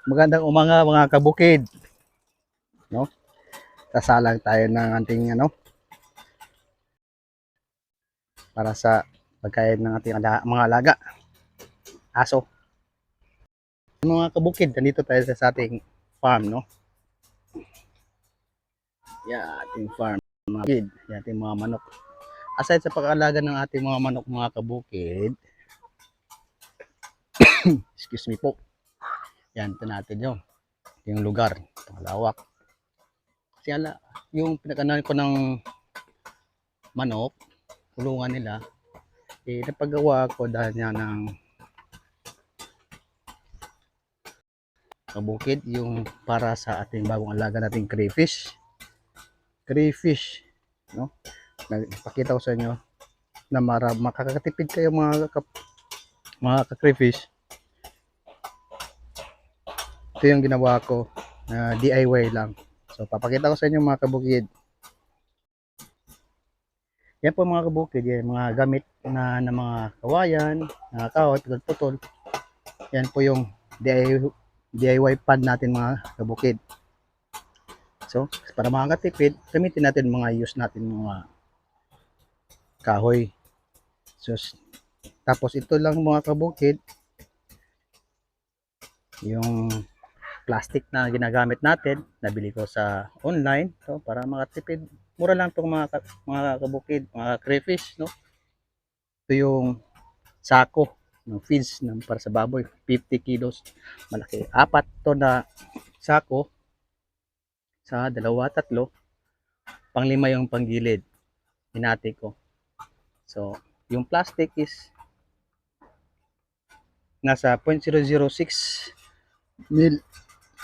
Magandang umaga mga kabukid, no? Sasalang tayo ng ating para sa pagkain ng ating mga alaga, aso. Mga kabukid, nandito tayo sa ating farm, no? Ating farm, mga kabukid, ating mga manok. Aside sa pag-aalaga ng ating mga manok, mga kabukid, excuse me po. Yan, ito natin yung lugar, lawak. Kasi yung pinakanan ko ng manok, kulungan nila, napagawa ko dahil niya ng kabukid, yung para sa ating bagong alaga nating crayfish, no? Nagpakita ko sa inyo na makakatipid kayo mga ka-crayfish. Ito yung ginawa ko na DIY lang. So papakita ko sa inyo mga kabukid. Yan po mga kabukid, yan mga gamit na mga kawayan, na kahoy, putol. Yan po yung DIY pad natin mga kabukid. So para makakatipid, gamitin natin mga use natin mga kahoy. So tapos ito lang mga kabukid, yung plastic na ginagamit natin, nabili ko sa online to para makatipid. Mura lang itong mga kabukid, mga crayfish, no? Ito yung sako ng feeds para sa baboy, 50 kilos. Malaki. 4 to na sako sa 2, 3. Pang-5 yung panggilid. Hinati ko. So, yung plastic is nasa 0.006 mil.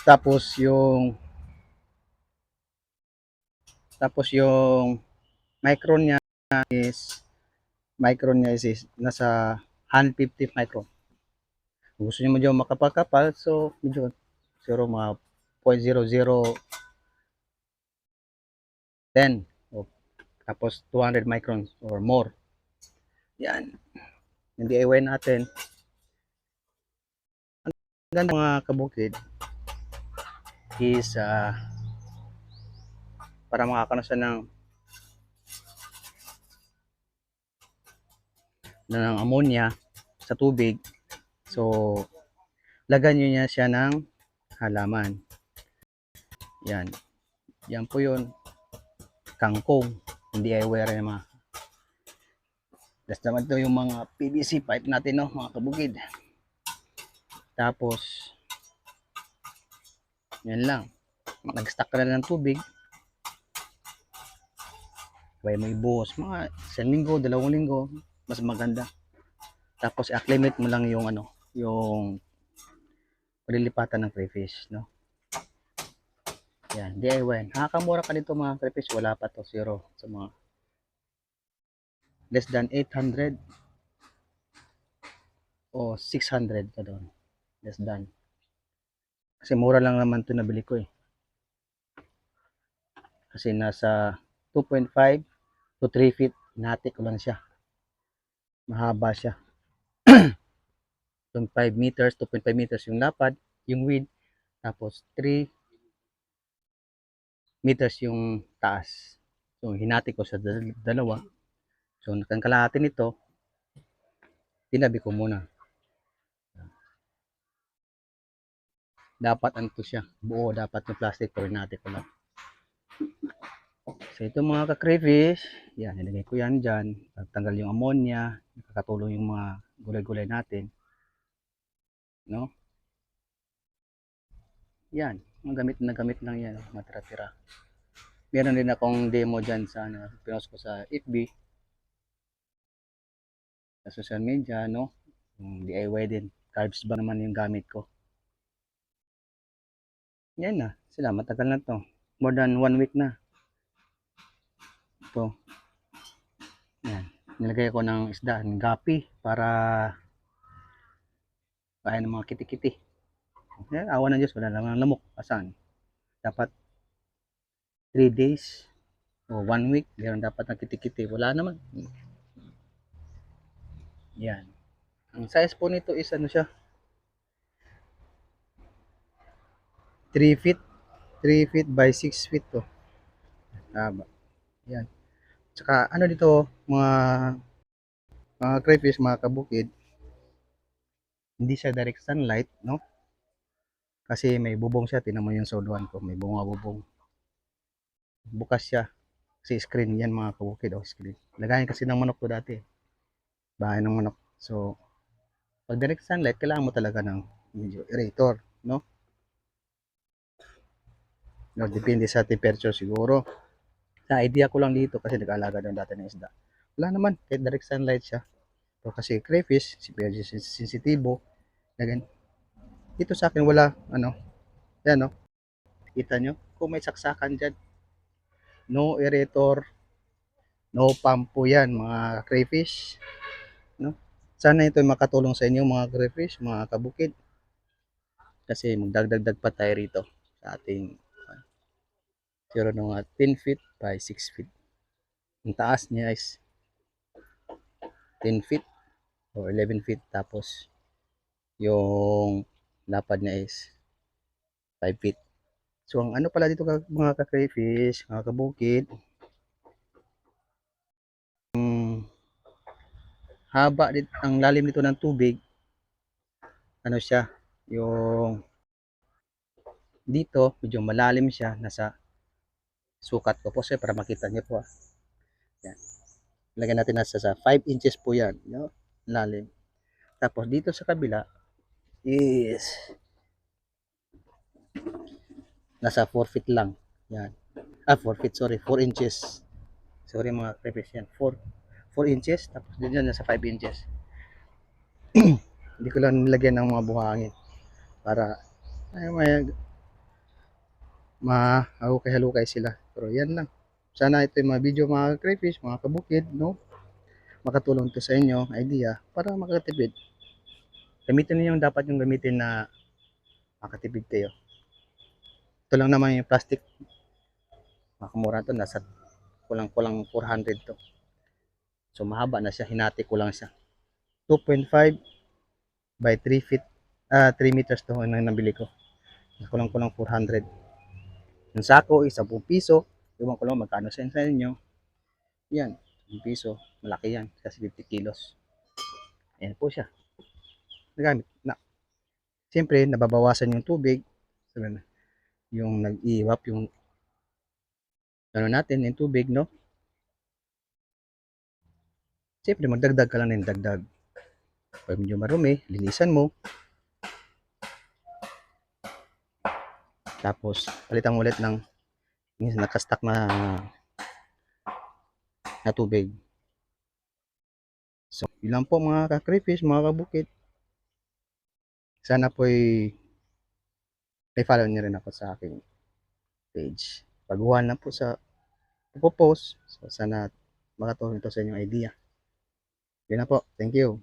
Tapos yung micron niya is nasa 150 micron. Kung gusto niyo medyo makapal-kapal, so medyo mga 0.0010 o tapos 200 microns or more. Yan. Yung DIY natin. Ang ganda mga kabukid is para makakaroon siya ng ammonia sa tubig. So, lagyan nyo niya siya ng halaman. Yan. Yan po yun. Kangkong. Hindi DIY rin mga. Tapos naman ito yung mga PVC pipe natin, no, mga kabukid. Tapos, yan lang. Nag-stack ka na ng tubig. Kaya may buhos. Mga 1 linggo, 2 linggo. Mas maganda. Tapos, acclimate mo lang yung yung palilipatan ng crayfish, no? Yan, DIY. Nakakamura ka dito mga crayfish. Wala pa to, zero. Sa mga less than 800 o 600 ka doon. Less than. Kasi mura lang naman to nabili ko eh. Kasi nasa 2.5 to 3 feet. Hinati ko lang siya. Mahaba siya. 5 meters, 2.5 meters yung lapad, yung width. Tapos 3 meters yung taas. So hinati ko sa dalawa. So nakangkalahati nito, tinabi ko muna. Dapat siya, buo dapat yung plastic, pero hinati ko lang. So ito mga ka-crayfish, yan, nilagay ko yan dyan. Tanggal yung ammonia, nakakatulong yung mga gulay-gulay natin. No? Yan, mga gamit lang yan, matira-tira. Meron din akong demo dyan sa pinost ko sa FB, sa social media, no? DIY din. Carbs ba naman yung gamit ko. Yan na, sila, matagal na to. More than 1 week na. Ito. Yan. Nilagay ko ng isda, ng gapi, para kaya ng mga kiti-kiti. Yan, awa ng Diyos, wala lang lamok. Asan? Dapat 3 days o 1 week, meron dapat ng kiti-kiti. Wala naman. Yan. Ang size po nito is siya, 3 feet, 3 feet by 6 feet to. Haba. Yan. Tsaka ano dito, mga crayfish, mga kabukid, hindi siya direct sunlight, no? Kasi may bubong siya, tinan mo yung soduan ko, may bunga bubong. Bukas siya, kasi screen yan mga kabukid, oh, screen. Lagayan kasi ng manok ko dati, bahay ng manok. So, pag direct sunlight, kailangan mo talaga ng medyo aerator, no? No, depende sa temperature siguro. Sa idea ko lang dito kasi nag-aalaga doon dati ng isda. Wala naman, kahit direct sunlight siya. So, kasi crayfish, si medyo sensitibo. Ganyan. Dito sa akin wala, ano, yan no, kita nyo, kung may saksakan dyan, no aerator, no pump po yan mga crayfish, no. Sana ito ay makatulong sa inyo mga crayfish, mga kabukid, kasi magdagdag pa tayo rito sa ating siguro mga 10 feet by 6 feet. Ang taas niya is 10 feet or 11 feet, tapos yung lapad niya is 5 feet. So ang ano pala dito mga ka-crayfish, mga kabukid, haba dit ang lalim nito ng tubig, ano siya, yung dito medyo malalim siya, nasa sukat ko po siya para makita niyo po. Yan. Lagyan natin nasa sa 5 inches po yan, no? Lalim. Tapos dito sa kabila is nasa 4 feet lang. Yan. 4 feet, sorry, 4 inches. Sorry mga crayfish yan. 4 inches, tapos din yan nasa 5 inches. Hindi ko lang nilagyan ng mga buhangin para ay, may mahukay-halukay sila. Pero yan lang. Sana ito yung mga video mga crayfish, mga kabukid, no? Makatulong to sa inyo, idea, para makatipid. Gamitin niyo yung dapat yung gamitin na makatipid kayo. Ito lang naman yung plastic. Makamura to, nasa kulang-kulang 400 to. So mahaba na siya, hinati ko lang siya. 2.5 by 3 feet, 3 meters to ang nabili ko. Kulang-kulang 400. Yung sako is 10 piso. Iwan ko lang magkano sa inyo. Yan, 10 piso. Malaki yan kasi 50 kilos. Ayan po siya. Nagamit na. Siyempre, nababawasan yung tubig. Yung nag-iwap yung ano natin, yung tubig, no? Siyempre, magdagdag ka lang ng dagdag. Pag medyo marumi, linisan mo. Tapos, palitan mo ulit ng nakastack na tubig. So, yun lang po mga ka-crayfish, mga kabukid. Sana po'y may follow niyo rin ako sa aking page. Baguhan na po sa post. So, sana makatulong ito sa inyong idea. Yun na po. Thank you.